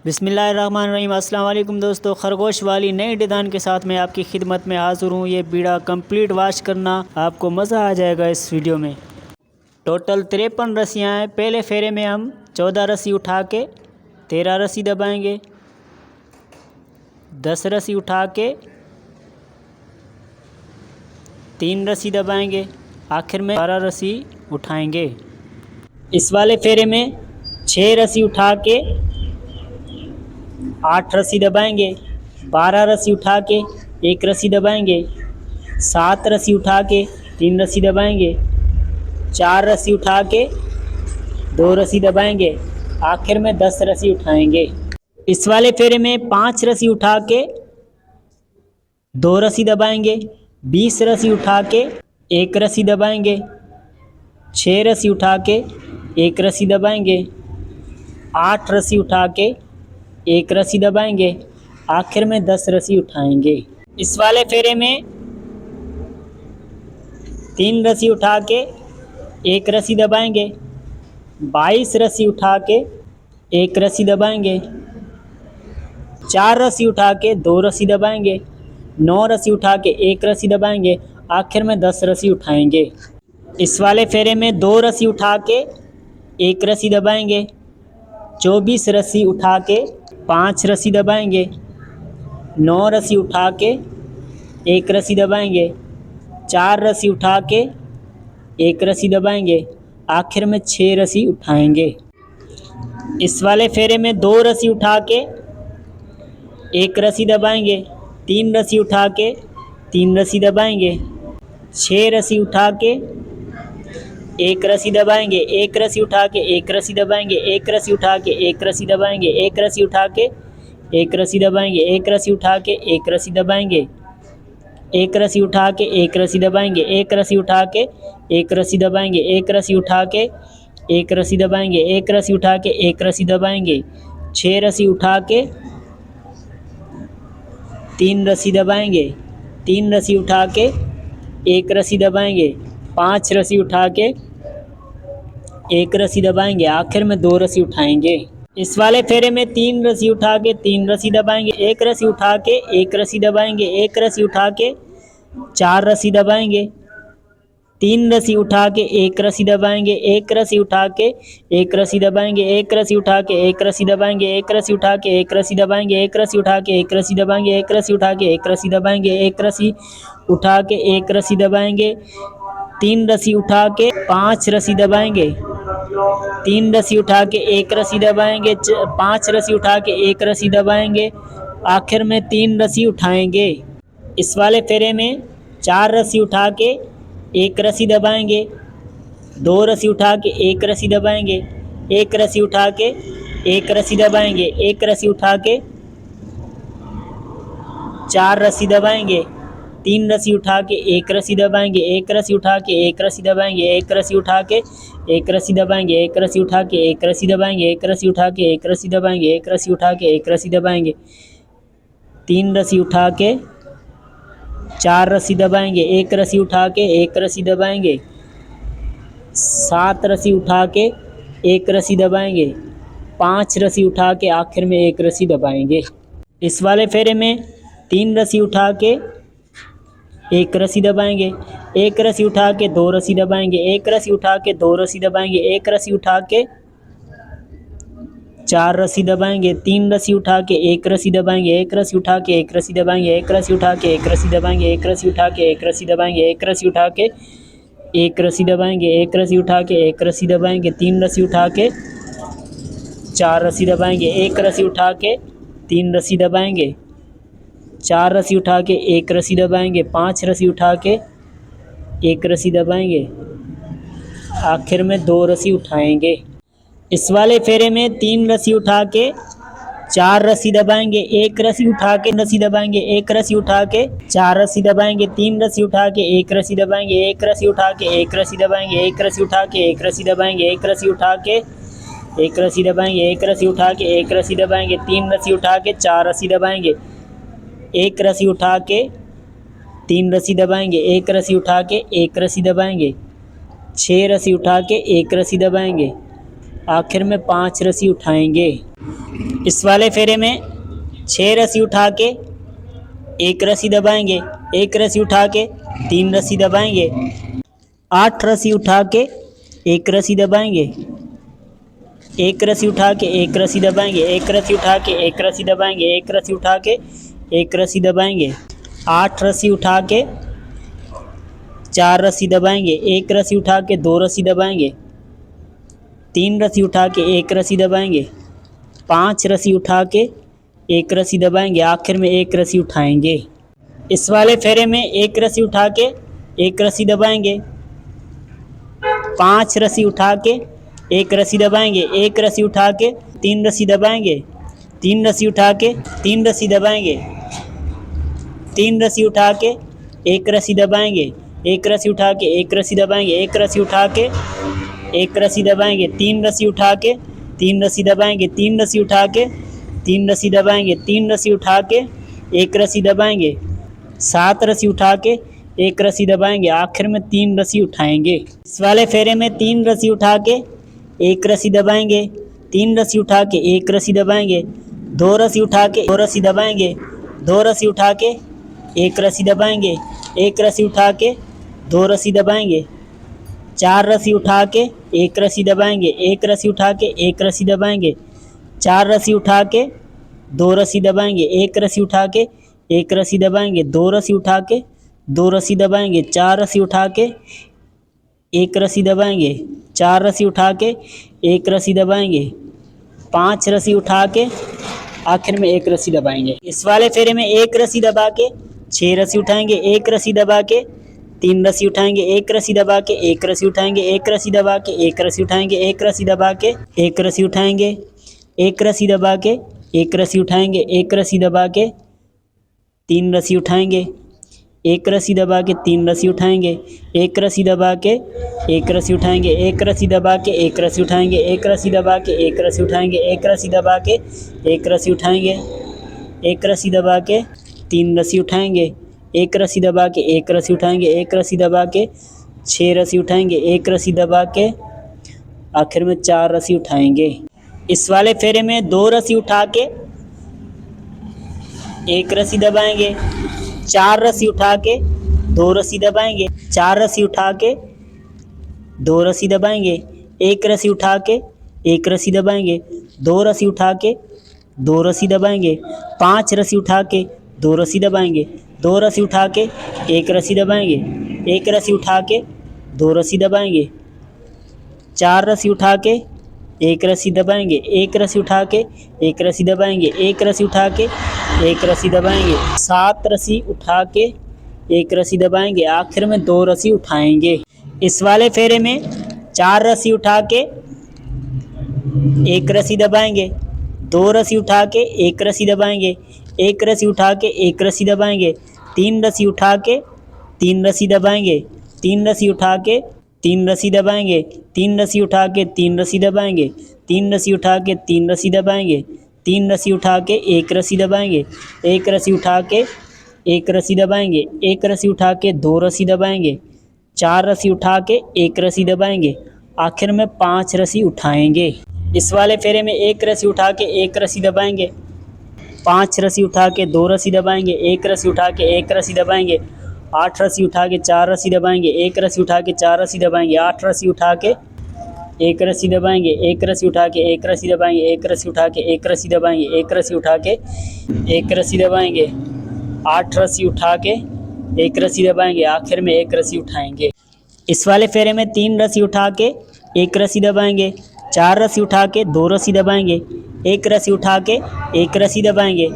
बिस्मिल्लाहिर्रहमानिर्रहीम। अस्सलाम वालेकुम दोस्तों, खरगोश वाली नई डिज़ाइन के साथ मैं आपकी खिदमत में हाज़िर हूँ। ये बीड़ा कंप्लीट वॉश करना, आपको मज़ा आ जाएगा इस वीडियो में। टोटल 53 रस्सियाँ हैं। पहले फेरे में हम 14 रस्सी उठा के 13 रस्सी दबाएंगे, 10 रस्सी उठा के 3 रस्सी दबाएंगे, आखिर में 12 रस्सी उठाएंगे। इस वाले फेरे में 6 रस्सी उठा के 8 रस्सी दबाएंगे, 12 रस्सी उठा के 1 रस्सी दबाएंगे, 7 रस्सी उठा के 3 रस्सी दबाएंगे, 4 रस्सी उठा के 2 रस्सी दबाएंगे, आखिर में 10 रस्सी उठाएंगे। इस वाले फेरे में 5 रस्सी उठा के 2 रस्सी दबाएंगे, 20 रस्सी उठा के 1 रस्सी दबाएंगे, 6 रस्सी उठा के 1 रस्सी दबाएंगे, 8 रस्सी उठा के 1 रस्सी दबाएंगे, आखिर में 10 रस्सी उठाएंगे। इस वाले फेरे में 3 रस्सी उठा के 1 रस्सी दबाएंगे, 22 रस्सी उठा के 1 रस्सी दबाएंगे, 4 रस्सी उठा के 2 रस्सी दबाएंगे, 9 रस्सी उठा के 1 रस्सी दबाएंगे, आखिर में 10 रस्सी उठाएंगे। इस वाले फेरे में 2 रस्सी उठा के 1 रस्सी दबाएंगे, 24 रस्सी उठा के 5 रस्सी दबाएंगे, 9 रस्सी उठा के 1 रस्सी दबाएंगे, 4 रस्सी उठा के 1 रस्सी दबाएंगे, आखिर में 6 रस्सी उठाएंगे। इस वाले फेरे में 2 रस्सी उठा के 1 रस्सी दबाएंगे, 3 रस्सी उठा के 3 रस्सी दबाएंगे, 6 रस्सी उठा के 1 रस्सी दबाएंगे, 1 रस्सी उठा के 1 रस्सी दबाएंगे, 1 रस्सी उठा के 1 रस्सी दबाएंगे, 1 रस्सी उठा के 1 रस्सी दबाएंगे, 1 रस्सी उठा के 1 रस्सी दबाएंगे, 1 रस्सी उठा के 1 रस्सी दबाएंगे, 1 रस्सी उठा के 1 रस्सी दबाएंगे, 1 रस्सी उठा के 1 रस्सी दबाएंगे, 1 रस्सी उठा के 1 रस्सी दबाएंगे, 6 रस्सी उठा के 3 रस्सी दबाएंगे, 3 रस्सी उठा के 1 रस्सी दबाएंगे, 5 रस्सी उठा के 1 रस्सी दबाएंगे, आखिर में 2 रस्सी उठाएंगे। इस वाले फेरे में 3 रस्सी उठा के 3 रस्सी दबाएंगे, 1 रस्सी उठा के 1 रस्सी दबाएंगे, 1 रस्सी उठा के 4 रस्सी दबाएंगे, 3 रस्सी उठा के 1 रस्सी दबाएंगे, 1 रस्सी उठा के 1 रस्सी दबाएंगे, 1 रस्सी उठा के 1 रस्सी दबाएंगे, 1 रस्सी उठा के 1 रस्सी दबाएंगे, 1 रस्सी उठा के 1 रस्सी दबाएंगे, 1 रस्सी उठा के 1 रस्सी दबाएंगे, 1 रस्सी उठा के 1 रस्सी दबाएंगे, 3 रस्सी उठा के 5 रस्सी दबाएंगे, 3 रस्सी उठा के 1 रस्सी दबाएंगे, 5 रस्सी उठा के 1 रस्सी दबाएंगे, आखिर में 3 रस्सी उठाएंगे। इस वाले फेरे में 4 रस्सी उठा के 1 रस्सी दबाएंगे, 2 रस्सी उठा के 1 रस्सी दबाएंगे, 1 रस्सी उठा के 1 रस्सी दबाएंगे, 1 रस्सी उठा के 4 रस्सी दबाएंगे, 3 रस्सी उठा के 1 रस्सी दबाएंगे, 1 रस्सी उठा के 1 रस्सी दबाएंगे, 1 रस्सी उठा के 1 रस्सी दबाएंगे, 1 रस्सी उठा के 1 रस्सी दबाएंगे, 1 रस्सी उठा के 1 रस्सी दबाएंगे, 1 रस्सी उठा के 1 रस्सी दबाएंगे, 3 रस्सी उठा के 4 रस्सी दबाएंगे, 1 रस्सी उठा के 1 रस्सी दबाएंगे, 7 रस्सी उठा के 1 रस्सी दबाएंगे, 5 रस्सी उठा के आखिर में 1 रस्सी दबाएंगे। इस वाले फेरे में 3 रस्सी उठा के 1 रस्सी दबाएंगे, 1 रस्सी उठा के 2 रस्सी दबाएंगे, 1 रस्सी उठा के 2 रस्सी दबाएंगे, 1 रस्सी उठा के 4 रस्सी दबाएंगे, 3 रस्सी उठा के 1 रस्सी दबाएंगे, 1 रस्सी उठा के 1 रस्सी दबाएंगे, 1 रस्सी उठा के 1 रस्सी दबाएंगे, 1 रस्सी उठा के 1 रस्सी दबाएंगे, 1 रस्सी उठा के 1 रस्सी दबाएंगे, 1 रस्सी उठा के 1 रस्सी दबाएंगे, 3 रस्सी उठा के 4 रस्सी दबाएंगे, 1 रस्सी उठा के 3 रस्सी दबाएंगे, 4 रस्सी उठा के 1 रस्सी दबाएंगे, 5 रस्सी उठा के 1 रस्सी दबाएंगे, आखिर में 2 रस्सी उठाएंगे। इस वाले फेरे में 3 रस्सी उठा के 4 रस्सी दबाएंगे, 1 रस्सी उठा के रस्सी दबाएंगे, 1 रस्सी उठा के 4 रस्सी दबाएंगे, 3 रस्सी उठा के 1 रस्सी दबाएंगे, 1 रस्सी उठा के 1 रस्सी दबाएंगे, 1 रस्सी उठा के 1 रस्सी दबाएंगे, 1 रस्सी उठा के 1 रस्सी दबाएंगे, 1 रस्सी उठा के 1 रस्सी दबाएंगे, 3 रस्सी उठा के 4 रस्सी दबाएंगे, 1 रस्सी उठा के 3 रस्सी दबाएंगे, 1 रस्सी उठा के 1 रस्सी दबाएंगे, 6 रस्सी उठा के 1 रस्सी दबाएंगे, आखिर में 5 रस्सी उठाएंगे। इस वाले फेरे में 6 रस्सी उठा के एक रस्सी दबाएंगे, एक रस्सी उठा के 3 रस्सी दबाएंगे, 8 रस्सी उठा के एक रस्सी दबाएंगे, एक रस्सी उठा के एक रस्सी दबाएंगे, एक रस्सी उठा के एक रस्सी दबाएंगे, एक रस्सी उठा के एक रस्सी दबाएंगे, 8 रस्सी उठा के 4 रस्सी दबाएंगे, एक रस्सी उठा के 2 रस्सी दबाएंगे, 3 रस्सी उठा के एक रस्सी दबाएंगे, 5 रस्सी उठा के एक रस्सी दबाएंगे, आखिर में एक रस्सी उठाएंगे। इस वाले फेरे में एक रस्सी उठा के एक रस्सी दबाएंगे, 5 रस्सी उठा के एक रस्सी दबाएंगे, एक रस्सी उठा के 3 रस्सी दबाएंगे, 3 रस्सी उठा के 3 रस्सी दबाएंगे, 3 रस्सी उठा के एक रस्सी दबाएंगे, एक रस्सी उठा के एक रस्सी दबाएंगे, एक रस्सी उठा के एक रस्सी दबाएंगे, 3 रस्सी उठा के 3 रस्सी दबाएंगे, 3 रस्सी उठा के 3 रस्सी दबाएंगे, 3 रस्सी उठा के एक रस्सी दबाएंगे, 7 रस्सी उठा के एक रस्सी दबाएंगे, आखिर में 3 रस्सी उठाएंगे। इस वाले फेरे में 3 रस्सी उठा के एक रस्सी दबाएंगे, 3 रस्सी उठा के एक रस्सी दबाएंगे, 2 रस्सी उठा के 2 रस्सी दबाएंगे, 2 रस्सी उठा के एक रस्सी दबाएंगे, एक रस्सी उठा के 2 रस्सी दबाएंगे, 4 रस्सी उठा के एक रस्सी दबाएंगे, एक रस्सी उठा के एक रस्सी दबाएंगे, 4 रस्सी उठा के 2 रस्सी दबाएंगे, एक रस्सी उठा के एक रस्सी दबाएंगे, 2 रस्सी उठा के 2 रस्सी दबाएंगे, 4 रस्सी उठा के एक रस्सी दबाएंगे, 4 रस्सी उठा के एक रस्सी दबाएंगे, 5 रस्सी उठा के आखिर में एक रस्सी दबाएंगे। इस वाले फेरे में एक रस्सी दबा के 6 रस्सी उठाएंगे, एक रस्सी दबा के 3 रस्सी उठाएंगे, एक रस्सी दबा के एक रस्सी उठाएंगे, एक रस्सी दबा के एक रस्सी उठाएंगे, एक रस्सी दबा के एक रस्सी उठाएंगे, एक रस्सी दबा के एक रस्सी उठाएंगे, एक रस्सी दबा के 3 रस्सी उठाएंगे, एक रस्सी दबा के 3 रस्सी उठाएंगे, एक रस्सी दबा के एक रस्सी उठाएंगे, एक रस्सी दबा के एक रस्सी उठाएंगे, एक रस्सी दबा के एक रस्सी उठाएंगे, एक रस्सी दबा के एक रस्सी उठाएंगे, एक रस्सी दबा के 3 रस्सी उठाएंगे, एक रस्सी दबा के एक रस्सी उठाएंगे, एक रस्सी दबा के 6 रस्सी उठाएंगे, एक रस्सी दबा के आखिर में 4 रस्सी उठाएंगे। इस वाले फेरे में 2 रस्सी उठा के एक रस्सी दबाएंगे, 4 रस्सी उठा के 2 रस्सी दबाएंगे, 4 रस्सी उठा के 2 रस्सी दबाएंगे, एक रस्सी उठा के एक रस्सी दबाएंगे, 2 रस्सी उठा के 2 रस्सी दबाएंगे, 5 रस्सी उठा के 2 रस्सी दबाएंगे, 2 रस्सी उठा के एक रस्सी दबाएंगे, एक रस्सी उठा के 2 रस्सी दबाएंगे, 4 रस्सी उठा के एक रस्सी दबाएंगे, एक रस्सी उठा के एक रस्सी दबाएंगे, एक रस्सी उठा के एक रस्सी दबाएंगे, 7 रस्सी उठा के एक रस्सी दबाएंगे, आखिर में 2 रस्सी उठाएंगे। इस वाले फेरे में 4 रस्सी उठा के एक रस्सी दबाएंगे, 2 रस्सी उठा के एक रस्सी दबाएंगे, एक रस्सी उठा के एक रस्सी दबाएंगे, 3 रस्सी उठा के 3 रस्सी दबाएंगे, 3 रस्सी उठा के 3 रस्सी दबाएंगे, 3 रस्सी उठा के 3 रस्सी दबाएंगे, 3 रस्सी उठा के 3 रस्सी दबाएंगे, 3 रस्सी उठा के एक रस्सी दबाएंगे, एक रस्सी उठा के एक रस्सी दबाएंगे, एक रस्सी उठा के 2 रस्सी दबाएंगे, 4 रस्सी उठा के एक रस्सी दबाएंगे, आखिर में 5 रस्सी उठाएंगे। इस वाले फेरे में 1 रस्सी उठा के एक रस्सी दबाएंगे, 5 रस्सी उठा के 2 रस्सी दबाएंगे, 1 रस्सी उठा के एक रस्सी दबाएंगे, 8 रस्सी उठा के 4 रस्सी दबाएंगे, 1 रस्सी उठा के 4 रस्सी दबाएंगे, 8 रस्सी उठा के एक रस्सी दबाएंगे, 1 रस्सी उठा के एक रस्सी दबाएंगे, 1 रस्सी उठा के एक रस्सी दबाएंगे, 1 रस्सी उठा के एक रस्सी दबाएंगे, 8 रस्सी उठा के एक रस्सी दबाएंगे, आखिर में 1 रस्सी उठाएंगे। इस वाले फेरे में 3 रस्सी उठा के एक रस्सी दबाएंगे, 4 रस्सी उठा के 2 रस्सी दबाएंगे, 1 रस्सी उठा के एक रस्सी दबाएंगे,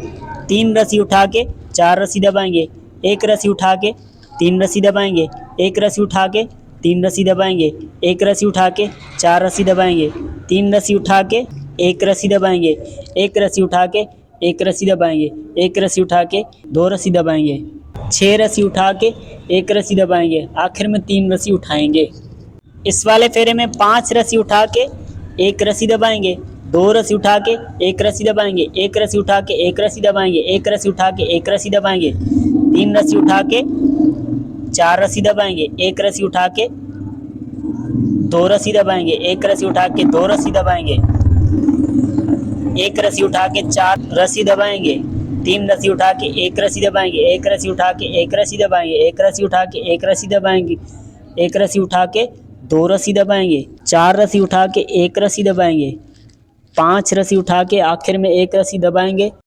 3 रस्सी उठा के 4 रस्सी दबाएंगे, 1 रस्सी उठा के 3 रस्सी दबाएंगे, 1 रस्सी उठा के 3 रस्सी दबाएंगे, 1 रस्सी उठा के 4 रस्सी दबाएंगे, 3 रस्सी उठा के एक रस्सी दबाएंगे, 1 रस्सी उठा के एक रस्सी दबाएंगे, 1 रस्सी उठा के 2 रस्सी दबाएंगे, 6 रस्सी उठा के एक रस्सी दबाएंगे, आखिर में 3 रस्सी उठाएंगे। इस वाले फेरे में 5 रस्सी उठा के एक रस्सी दबाएंगे, 2 रस्सी उठा के एक रस्सी दबाएंगे, 1 रस्सी उठा के एक रस्सी दबाएंगे, 1 रस्सी उठा के एक रस्सी दबाएंगे, 3 रस्सी उठा के 4 रस्सी दबाएंगे, 1 रस्सी उठा के 2 रस्सी दबाएंगे, 1 रस्सी उठा के 2 रस्सी दबाएंगे, एक रस्सी उठा के 4 रस्सी दबाएंगे, 3 रस्सी उठा के एक रस्सी दबाएंगे, एक रस्सी उठा के एक रस्सी दबाएंगे, एक रस्सी उठा के एक रस्सी दबाएंगे, एक रस्सी उठा के 2 रस्सी दबाएंगे, 4 रस्सी उठा के एक रस्सी दबाएंगे, 5 रस्सी उठा के आखिर में एक रस्सी दबाएंगे।